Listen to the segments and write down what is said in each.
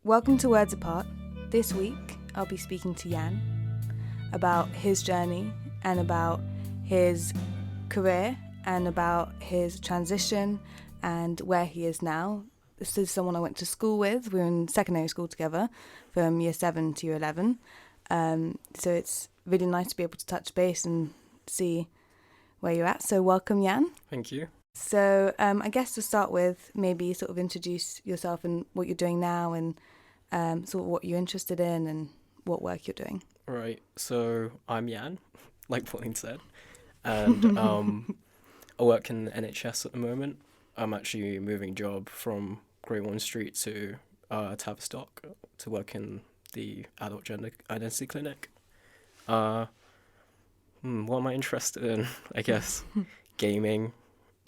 Welcome to Words Apart. This week, I'll be speaking to Jan about his journey and about his career and about his transition and where he is now. This is someone I went to school with. We were in secondary school together from year 7 to year 11. So it's really nice to be able to touch base and see where you're at. So welcome, Jan. Thank you. So I guess to start with, maybe sort of introduce yourself and what you're doing now and sort of what you're interested in and what work you're doing. Right, so I'm Jan, like Pauline said, and I work in the NHS at the moment. I'm actually moving job from Great Ormond Street to Tavistock to work in the Adult Gender Identity Clinic. What am I interested in? I guess gaming.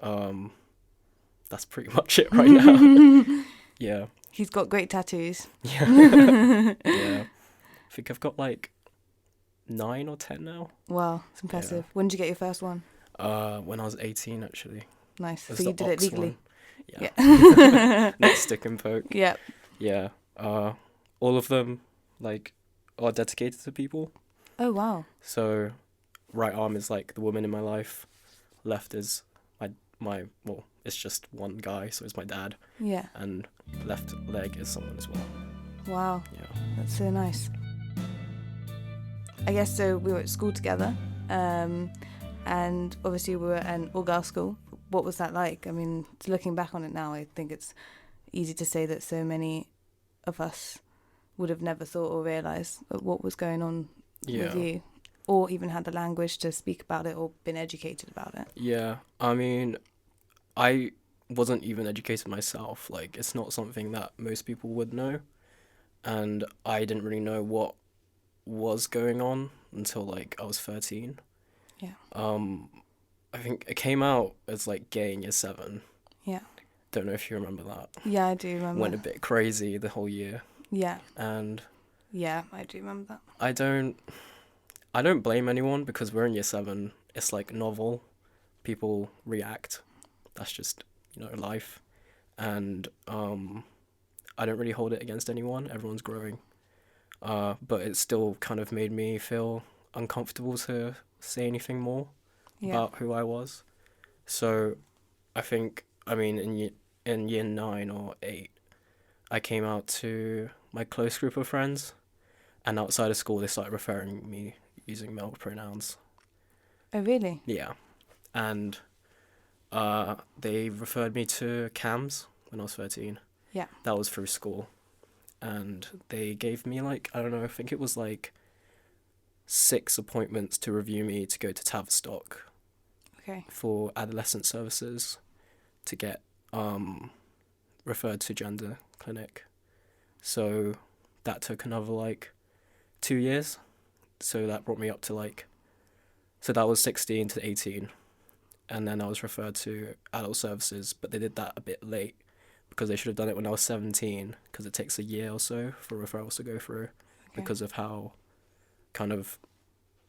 That's pretty much it right now. Yeah. He's got great tattoos. Yeah. Yeah. I think I've got like 9 or 10 now. Wow, it's impressive. Yeah. When did you get your first one? When I was 18, actually. Nice. So you did it legally? One. Yeah. Not stick and poke. Yep. Yeah. All of them like are dedicated to people. Oh wow. So right arm is like the woman in my life. Left is my well, it's just one guy, so it's my dad. Yeah. And left leg is someone as well. Wow. Yeah. That's so nice. I guess so we were at school together, and obviously we were at an all-girls school. What was that like? I mean, looking back on it now, I think it's easy to say that so many of us would have never thought or realised what was going on with you, or even had the language to speak about it or been educated about it. Yeah, I mean, I wasn't even educated myself. Like, it's not something that most people would know, and I didn't really know what was going on until like I was 13. Yeah. I think it came out as like gay in year 7. Yeah. Don't know if you remember that. Yeah, I do remember. Went a bit crazy the whole year. Yeah. And yeah, I do remember that. I don't blame anyone because we're in year 7. It's like novel. People react. That's just, life. And I don't really hold it against anyone. Everyone's growing. But it still kind of made me feel uncomfortable to say anything more about who I was. So I think, in year 9 or 8, I came out to my close group of friends, and outside of school they started referring me using male pronouns. Oh, really? Yeah. And they referred me to CAMHs when I was 13. Yeah. That was through school. And they gave me I think it was 6 appointments to review me to go to Tavistock. Okay. For adolescent services to get referred to gender clinic. So that took another 2 years. So that brought me up to so that was 16 to 18. And then I was referred to adult services, but they did that a bit late because they should have done it when I was 17 because it takes a year or so for referrals to go through because of how kind of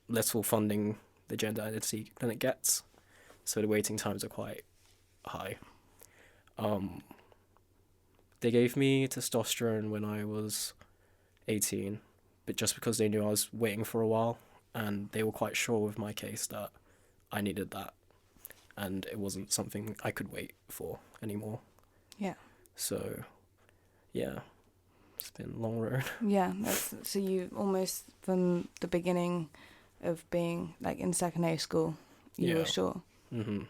little funding the gender identity clinic gets. So the waiting times are quite high. They gave me testosterone when I was 18, but just because they knew I was waiting for a while, and they were quite sure with my case that I needed that, and it wasn't something I could wait for anymore. Yeah. So, yeah, it's been a long road. Yeah, so you almost, from the beginning of being in secondary school, you were sure. Mm-hmm.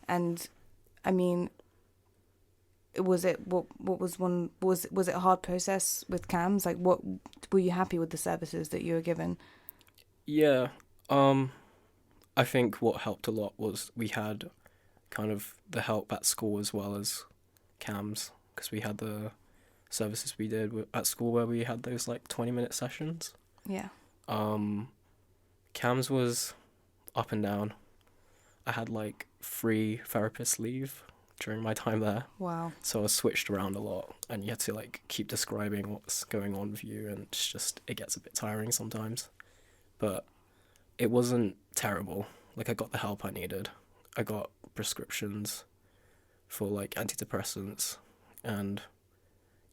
And I mean, was it a hard process with CAMHs? What were you happy with the services that you were given? Yeah, I think what helped a lot was we had kind of the help at school as well as CAMHs, because we had the services we did at school where we had those 20-minute sessions. Yeah. CAMHs was up and down. I had 3 therapists leave during my time there. Wow. So I was switched around a lot, and you had to keep describing what's going on with you, and it gets a bit tiring sometimes. But it wasn't terrible. I got the help I needed. I got prescriptions for antidepressants, and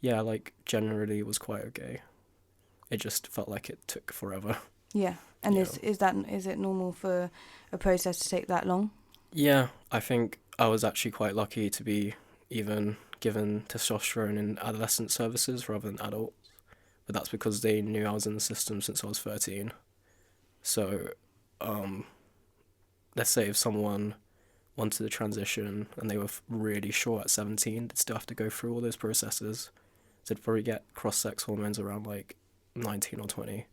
yeah, like generally it was quite okay. It just felt like it took forever. Yeah. And Yeah. is it normal for a process to take that long? Yeah, I think I was actually quite lucky to be even given testosterone in adolescent services rather than adult. But that's because they knew I was in the system since I was 13. So, let's say if someone wanted to transition and they were really sure at 17, they'd still have to go through all those processes. So they'd probably get cross-sex hormones around like 19 or 20.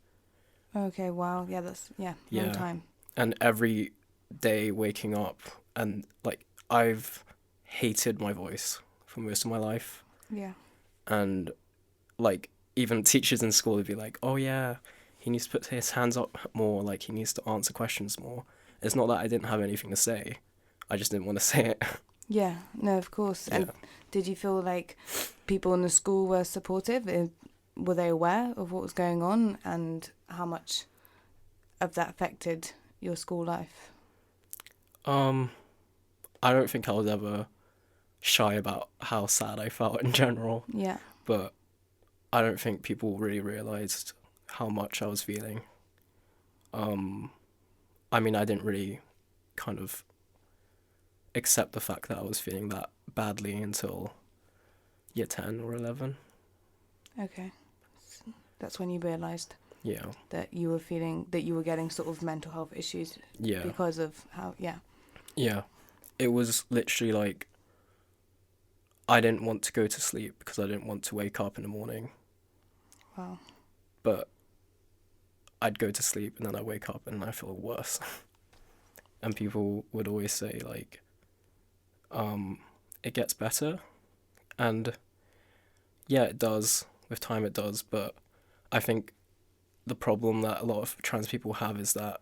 Okay, wow. Yeah, long Yeah. time. And every day waking up, and like I've hated my voice for most of my life. Yeah. And like even teachers in school would be like, oh yeah, he needs to put his hands up more, like he needs to answer questions more. It's not that I didn't have anything to say, I just didn't want to say it. Yeah, no, of course. Yeah. And did you feel like people in the school were supportive? Were they aware of what was going on and how much of that affected your school life? I don't think I was ever shy about how sad I felt in general, Yeah. but I don't think people really realized how much I was feeling. I mean, I didn't really kind of accept the fact that I was feeling that badly until year 10 or 11. Okay. That's when you realised Yeah. that you were getting sort of mental health issues Yeah. because of how, yeah. Yeah. It was literally like I didn't want to go to sleep because I didn't want to wake up in the morning. Wow. But I'd go to sleep and then I wake up and I feel worse. And people would always say like, it gets better. And yeah, it does. With time it does. But I think the problem that a lot of trans people have is that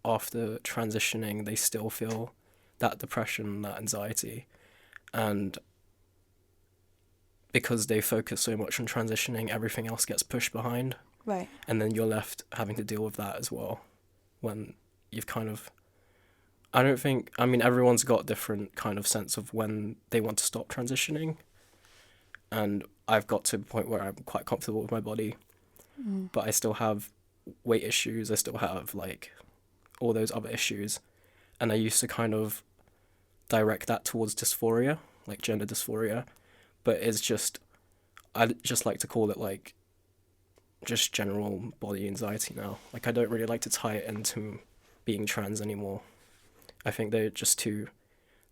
after transitioning, they still feel that depression, that anxiety. And because they focus so much on transitioning, everything else gets pushed behind. Right. And then you're left having to deal with that as well. When you've kind of... I mean, everyone's got different kind of sense of when they want to stop transitioning. And I've got to a point where I'm quite comfortable with my body. But I still have weight issues. I still have, like, all those other issues. And I used to kind of direct that towards dysphoria, like gender dysphoria. But it's just... I just like to call it, like, just general body anxiety now. Like, I don't really like to tie it into being trans anymore. I think they're just two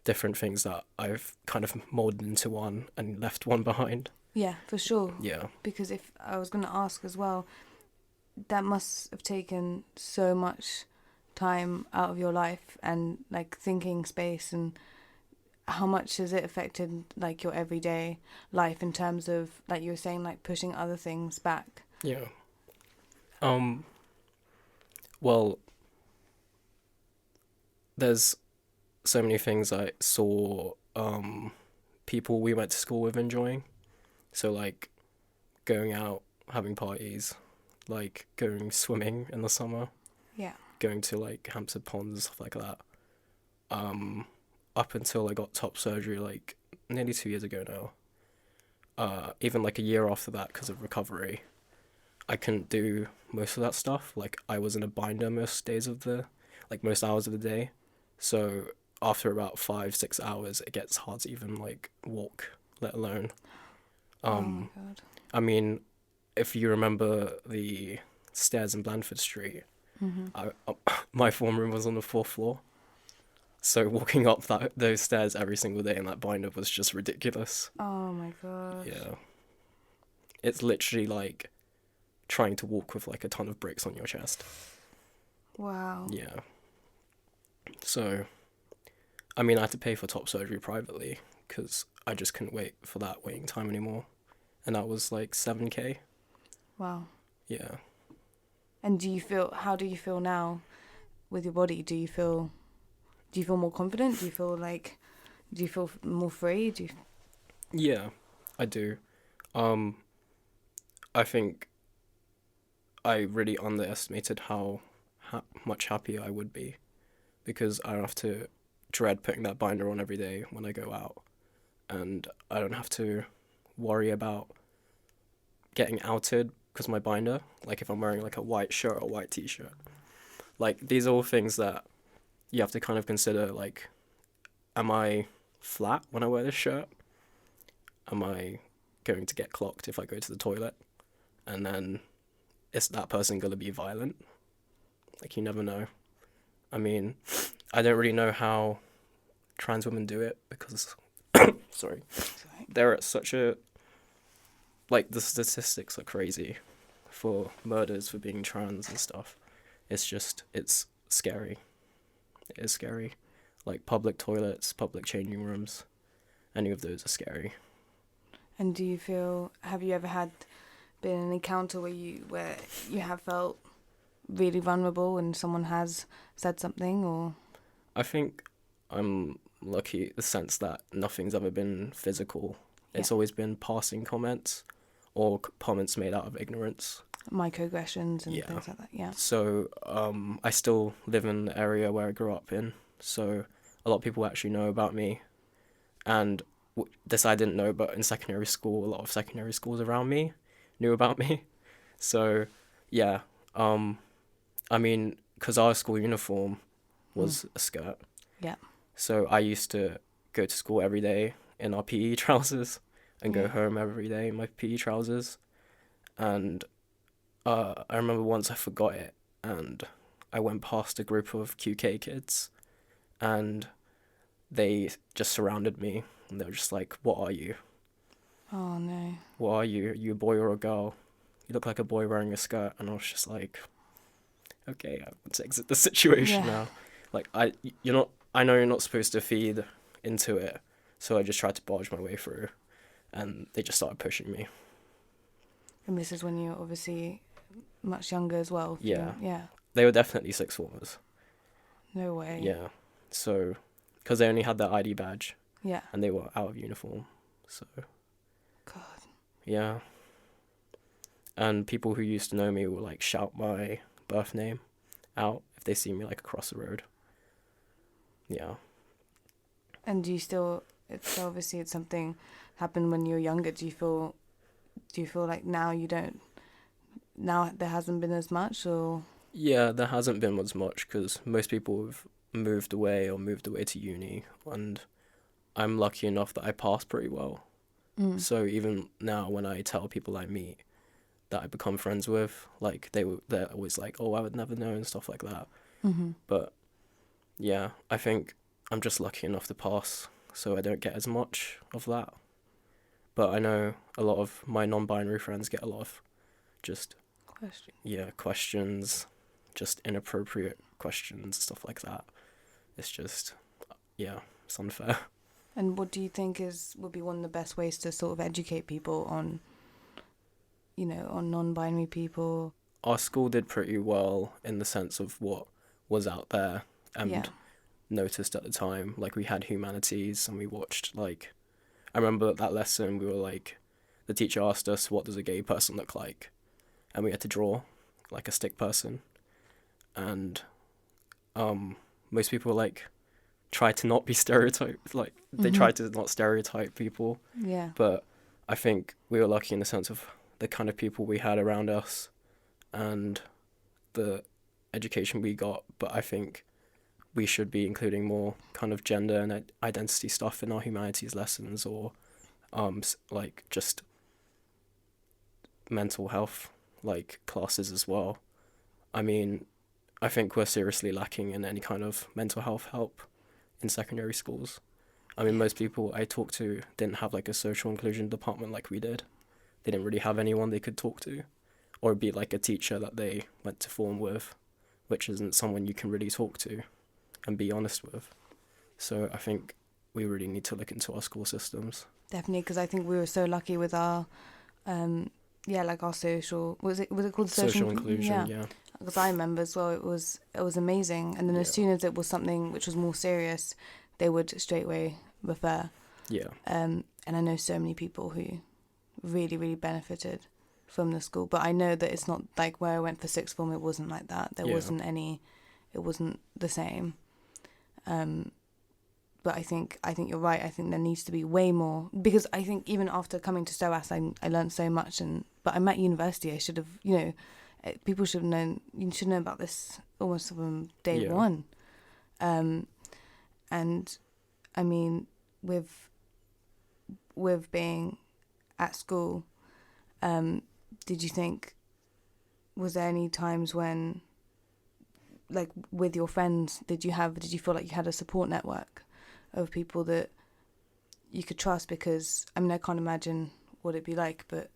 different things that I've kind of molded into one and left one behind. Yeah, for sure. Yeah. Because if I was going to ask as well, that must have taken so much time out of your life and like thinking space, and how much has it affected like your everyday life in terms of, like you were saying, like pushing other things back? Yeah. Well, there's so many things I saw people we went to school with enjoying. So like going out, having parties, like going swimming in the summer. Yeah. Going to like Hampstead Ponds, stuff like that. Up until I got top surgery like nearly 2 years ago now. Even like a year after that, because of recovery, I couldn't do most of that stuff. Like I was in a binder most hours of the day. So after about 5-6 hours, it gets hard to even like walk, let alone. Oh my God. I mean, if you remember the stairs in Blandford Street, my form room was on the 4th floor. So walking up those stairs every single day in that binder was just ridiculous. Oh my God. Yeah. It's literally like trying to walk with like a ton of bricks on your chest. Wow. Yeah. So, I mean, I had to pay for top surgery privately because I just couldn't wait for that waiting time anymore. And that was like 7K. Wow. Yeah. And how do you feel now with your body? Do you feel more confident? Do you feel more free? Yeah, I do. I think I really underestimated how much happier I would be, because I don't have to dread putting that binder on every day when I go out, and I don't have to worry about getting outed because of my binder. Like if I'm wearing like a white shirt or a white t-shirt. Like these are all things that you have to kind of consider. Like, am I flat when I wear this shirt? Am I going to get clocked if I go to the toilet? And then is that person going to be violent? Like, you never know. I mean, I don't really know how trans women do it because, sorry, they're at such a, like, the statistics are crazy for murders for being trans and stuff. It's scary. It is scary. Like, public toilets, public changing rooms, any of those are scary. And do you feel, have you ever been an encounter where you have felt really vulnerable and someone has said something, or? I think I'm lucky in the sense that nothing's ever been physical. It's always been passing comments or comments made out of ignorance. Microaggressions and things like that, yeah. So I still live in the area where I grew up in, so a lot of people actually know about me. And this I didn't know, but in secondary school, a lot of secondary schools around me knew about me. So, yeah, I mean, because our school uniform was a skirt. Yeah. So I used to go to school every day in our PE trousers and go home every day in my PE trousers. And I remember once I forgot it and I went past a group of QK kids and they just surrounded me and they were just like, "What are you? Oh, no. What are you? Are you a boy or a girl? You look like a boy wearing a skirt." And I was just like, okay, I want to exit the situation now. Like, I know you're not supposed to feed into it, so I just tried to barge my way through, and they just started pushing me. And this is when you're obviously much younger as well. Yeah. Yeah. They were definitely sixth formers. No way. Yeah. So, because they only had their ID badge. Yeah. And they were out of uniform, so. God. Yeah. And people who used to know me will, like, shout my birth name out if they see me, like, across the road. Yeah. And do you still, it's something happened when you were younger. Do you feel like now there hasn't been as much, or? Yeah, there hasn't been as much because most people have moved away to uni, and I'm lucky enough that I passed pretty well. So even now when I tell people I meet that I become friends with, like, they're always like, "Oh, I would never know," and stuff like that. Mm-hmm. But yeah, I think I'm just lucky enough to pass, so I don't get as much of that. But I know a lot of my non-binary friends get a lot of just questions, just inappropriate questions, stuff like that. It's just, it's unfair. And what do you think would be one of the best ways to sort of educate people on, on non-binary people? Our school did pretty well in the sense of what was out there and noticed at the time. Like, we had humanities and we watched, like, I remember that lesson we were like, the teacher asked us, "What does a gay person look like?" And we had to draw, like, a stick person. And most people, like, try to not be stereotyped. Like, they try to not stereotype people. Yeah. But I think we were lucky in the sense of the kind of people we had around us and the education we got. But I think we should be including more kind of gender and identity stuff in our humanities lessons, or like just mental health, like, classes as well. I mean, I think we're seriously lacking in any kind of mental health help in secondary schools. I mean, most people I talked to didn't have, like, a social inclusion department like we did. They didn't really have anyone they could talk to, or be like a teacher that they went to form with, which isn't someone you can really talk to and be honest with. So I think we really need to look into our school systems. Definitely, because I think we were so lucky with our, like our social, was it called social inclusion? Yeah. Because I remember as well, it was amazing. And then as soon as it was something which was more serious, they would straight away refer. Yeah. And I know so many people who really, really benefited from the school. But I know that it's not like where I went for sixth form, it wasn't like that. There wasn't it wasn't the same. But I think you're right. I think there needs to be way more, because I think even after coming to SOAS, I learned so much, and But I'm at university. I should have, you know, people should have known. You should know about this almost from day one. And I mean, with being at school, did you think, was there any times when, like with your friends, did you feel like you had a support network of people that you could trust? Because I mean, I can't imagine what it'd be like, but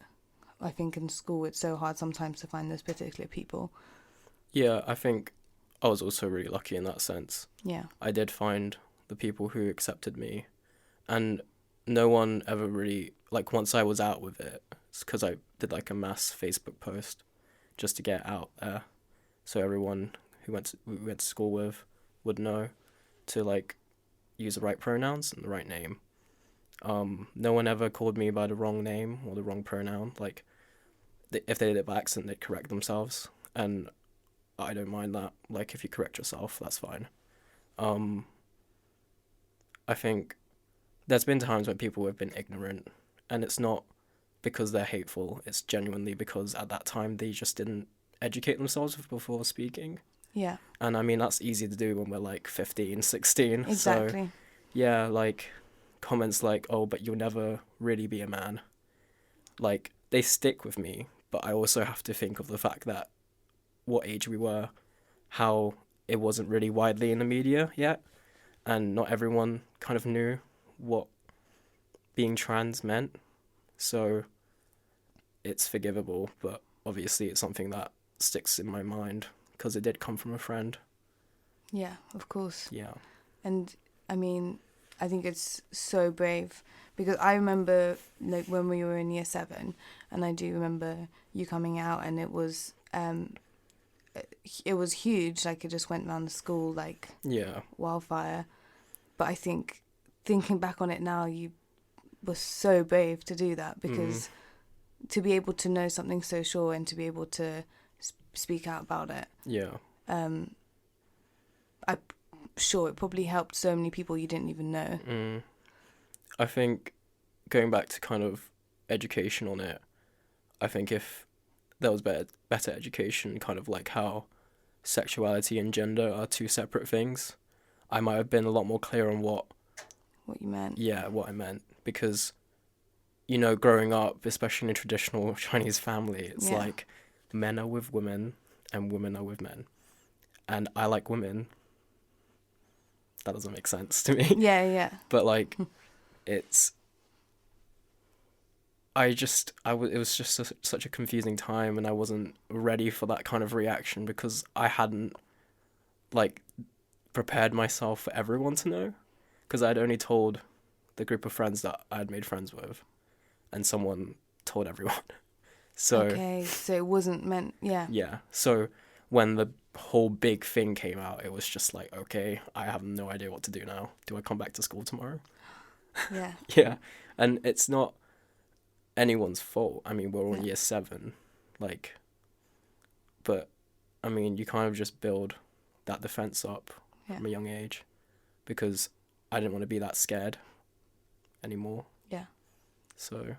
I think in school it's so hard sometimes to find those particular people. Yeah, I think I was also really lucky in that sense. Yeah. I did find the people who accepted me, and no one ever really, like, once I was out with it, it's because I did like a mass Facebook post just to get out there, so everyone who we went to school with would know to like use the right pronouns and the right name. No one ever called me by the wrong name or the wrong pronoun. Like, if they did it by accident, they'd correct themselves, and I don't mind that. Like, if you correct yourself, that's fine. I think there's been times when people have been ignorant, and it's not because they're hateful, it's genuinely because at that time they just didn't educate themselves before speaking. Yeah. And I mean, that's easy to do when we're like 15, 16. Exactly. So, yeah, like comments like, oh, but you'll never really be a man. Like, they stick with me, but I also have to think of the fact that what age we were, how it wasn't really widely in the media yet, and not everyone kind of knew what being trans meant. So it's forgivable, but obviously it's something that sticks in my mind because it did come from a friend. Yeah, of course. Yeah. And I mean, I think it's so brave, because I remember like when we were in year 7, and I do remember you coming out, and it was huge. Like, it just went around the school like wildfire. But I think thinking back on it now, you were so brave to do that, because to be able to know something so sure and to be able to speak out about it. Yeah. I'm sure it probably helped so many people you didn't even know. I think going back to kind of education on it, I think if there was better education, kind of like how sexuality and gender are two separate things, I might have been a lot more clear on what you meant. Yeah, what I meant. Because, you know, growing up, especially in a traditional Chinese family, it's like men are with women and women are with men. And I like women. That doesn't make sense to me. Yeah. But like, it was just such a confusing time, and I wasn't ready for that kind of reaction because I hadn't like prepared myself for everyone to know, because I'd only told the group of friends that I'd made friends with, and someone told everyone. So okay, so it wasn't meant. Yeah. So when the whole big thing came out, it was just like, okay, I have no idea what to do now. Do I come back to school tomorrow? Yeah. Yeah. And it's not anyone's fault. I mean, we're all in year 7, like, but I mean, you kind of just build that defense up from a young age, because I didn't want to be that scared anymore. Yeah. So.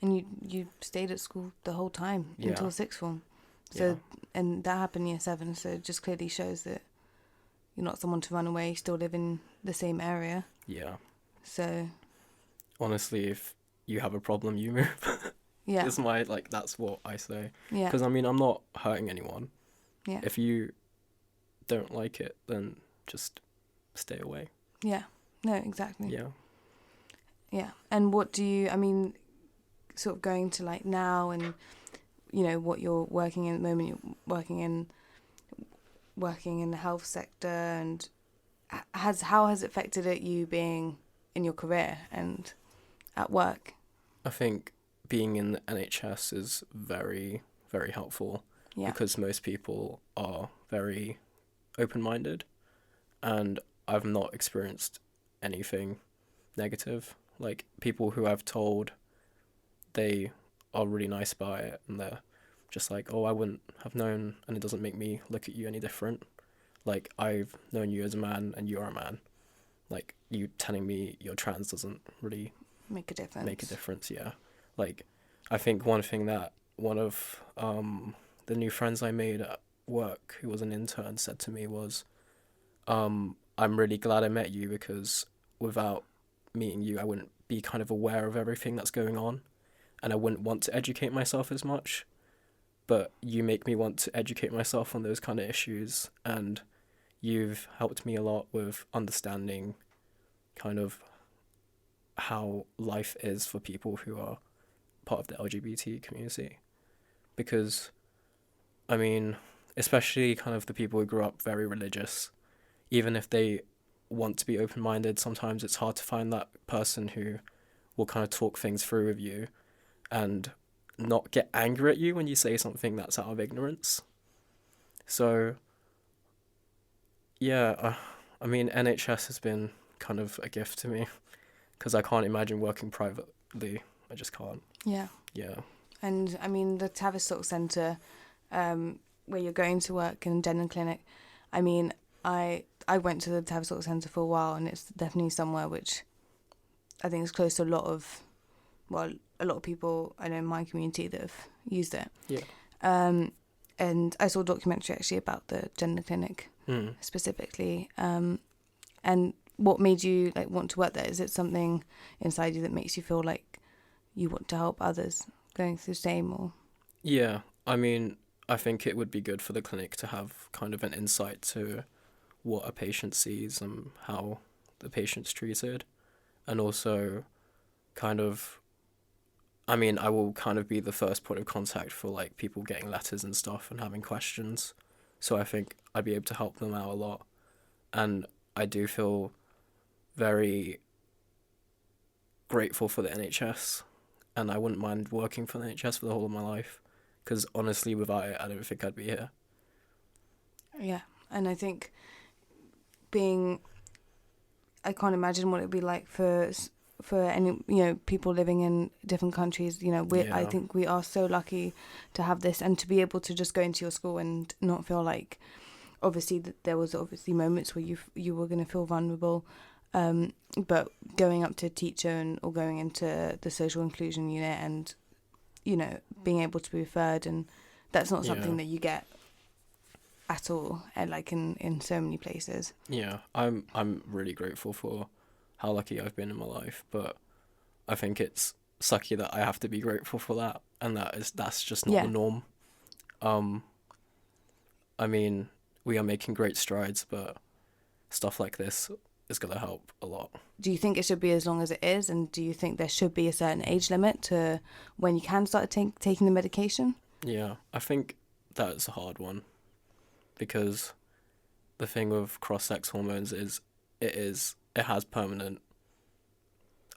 And you stayed at school the whole time until 6th form. So and that happened year 7. So it just clearly shows that you're not someone to run away. You still live in the same area. Yeah. So. Honestly, if you have a problem, you move. Yeah. It's that's what I say. Yeah. Because I mean, I'm not hurting anyone. Yeah. If you don't like it, then just stay away. Yeah. No, exactly. Yeah. Yeah. And what do you, I mean, sort of going to like now, and you know what you're working in at the moment, you're working in the health sector, and how has it affected it, you being in your career and at work? I think being in the NHS is very, very helpful, because most people are very open-minded, and I've not experienced anything negative. Like, people who I've told, they are really nice about it, and they're just like, oh, I wouldn't have known, and it doesn't make me look at you any different. Like, I've known you as a man, and you're a man. Like, you telling me you're trans doesn't really make a difference. Yeah. Like, I think one thing that one of the new friends I made at work, who was an intern, said to me was, I'm really glad I met you, because without meeting you, I wouldn't be kind of aware of everything that's going on, and I wouldn't want to educate myself as much. But you make me want to educate myself on those kind of issues, and you've helped me a lot with understanding kind of how life is for people who are part of the LGBT community. Because, I mean, especially kind of the people who grew up very religious, even if they want to be open-minded, sometimes it's hard to find that person who will kind of talk things through with you and not get angry at you when you say something that's out of ignorance. So, yeah, I mean, NHS has been kind of a gift to me, because I can't imagine working privately. I just can't. Yeah. Yeah. And I mean, the Tavistock Centre, where you're going to work in a gender clinic, I mean, I went to the Tavistock Centre for a while, and it's definitely somewhere which I think is close to a lot of people I know in my community that have used it. Yeah. And I saw a documentary actually about the gender clinic specifically. And what made you want to work there? Is it something inside you that makes you feel like you want to help others going through the same? Or Yeah, I mean, I think it would be good for the clinic to have kind of an insight to what a patient sees and how the patient's treated. And also kind of, I mean, I will kind of be the first point of contact for people getting letters and stuff and having questions. So I think I'd be able to help them out a lot. And I do feel very grateful for the NHS, and I wouldn't mind working for the NHS for the whole of my life, because honestly, without it, I don't think I'd be here. Yeah, and I think I can't imagine what it'd be like for any people living in different countries. I think we are so lucky to have this, and to be able to just go into your school and not feel like, obviously that there was obviously moments where you were going to feel vulnerable, but going up to a teacher or going into the social inclusion unit and being able to be referred, and that's not something that you get at all, in so many places. Yeah, I'm really grateful for how lucky I've been in my life, but I think it's sucky that I have to be grateful for that, and that's just not the norm. I mean, we are making great strides, but stuff like this is going to help a lot. Do you think it should be as long as it is, and do you think there should be a certain age limit to when you can start taking the medication? Yeah, I think that's a hard one, because the thing with cross-sex hormones is it has permanent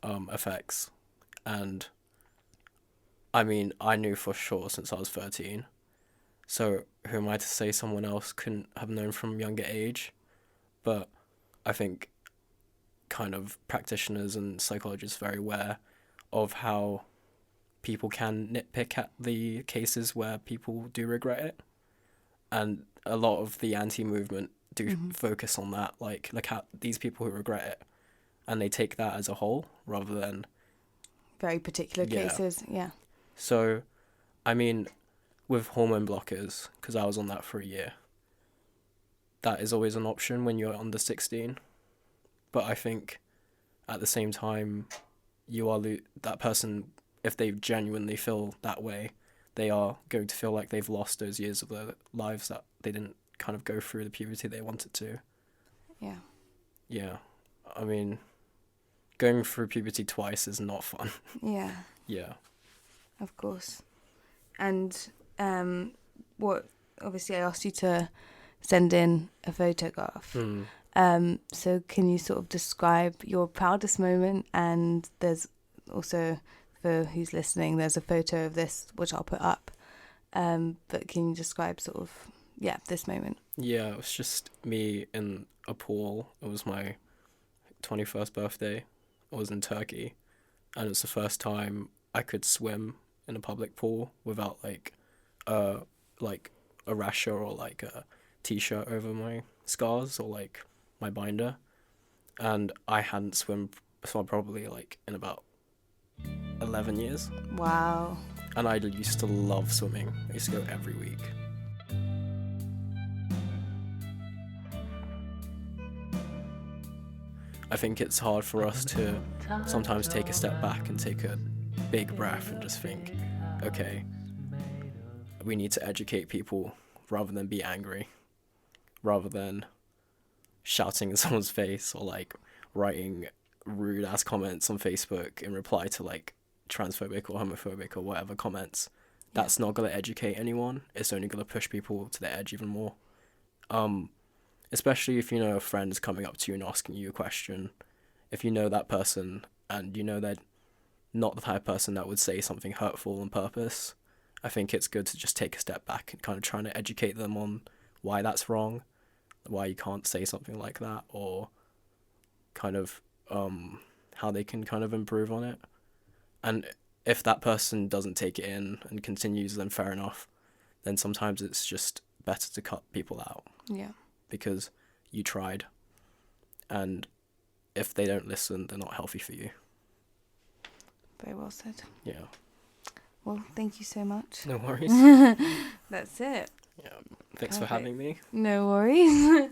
effects, and I mean, I knew for sure since I was 13, so who am I to say someone else couldn't have known from a younger age? But I think kind of practitioners and psychologists are very aware of how people can nitpick at the cases where people do regret it, and a lot of the anti-movement do focus on that, look at these people who regret it, and they take that as a whole rather than very particular cases. Yeah. So, I mean, with hormone blockers, because I was on that for a year, that is always an option when you're under 16. But I think at the same time, you are that person, if they genuinely feel that way, they are going to feel like they've lost those years of their lives that they didn't kind of go through the puberty they wanted to. Yeah. Yeah. I mean, going through puberty twice is not fun. Yeah. Yeah. Of course. And obviously I asked you to send in a photograph. So can you sort of describe your proudest moment? And there's also, for who's listening, there's a photo of this which I'll put up. But can you describe sort of this moment? Yeah, it was just me in a pool. It was my 21st birthday. I was in Turkey, and it's the first time I could swim in a public pool without a rasher or a t-shirt over my scars or my binder. And I hadn't swum probably in about 11 years. Wow. And I used to love swimming. I used to go every week. I think it's hard for us to sometimes take a step back and take a big breath and just think, okay, we need to educate people rather than be angry, rather than shouting in someone's face or like writing rude ass comments on Facebook in reply to like transphobic or homophobic or whatever comments. That's not going to educate anyone. It's only going to push people to the edge even more. Especially if you know a friend's coming up to you and asking you a question. If you know that person and you know they're not the type of person that would say something hurtful on purpose, I think it's good to just take a step back and kind of trying to educate them on why that's wrong, why you can't say something like that, or kind of how they can kind of improve on it. And if that person doesn't take it in and continues, then fair enough. Then sometimes it's just better to cut people out. Yeah. Because you tried. And if they don't listen, they're not healthy for you. Very well said. Yeah. Well, thank you so much. No worries. That's it. Yeah. Thanks Perfect. for having me. No worries.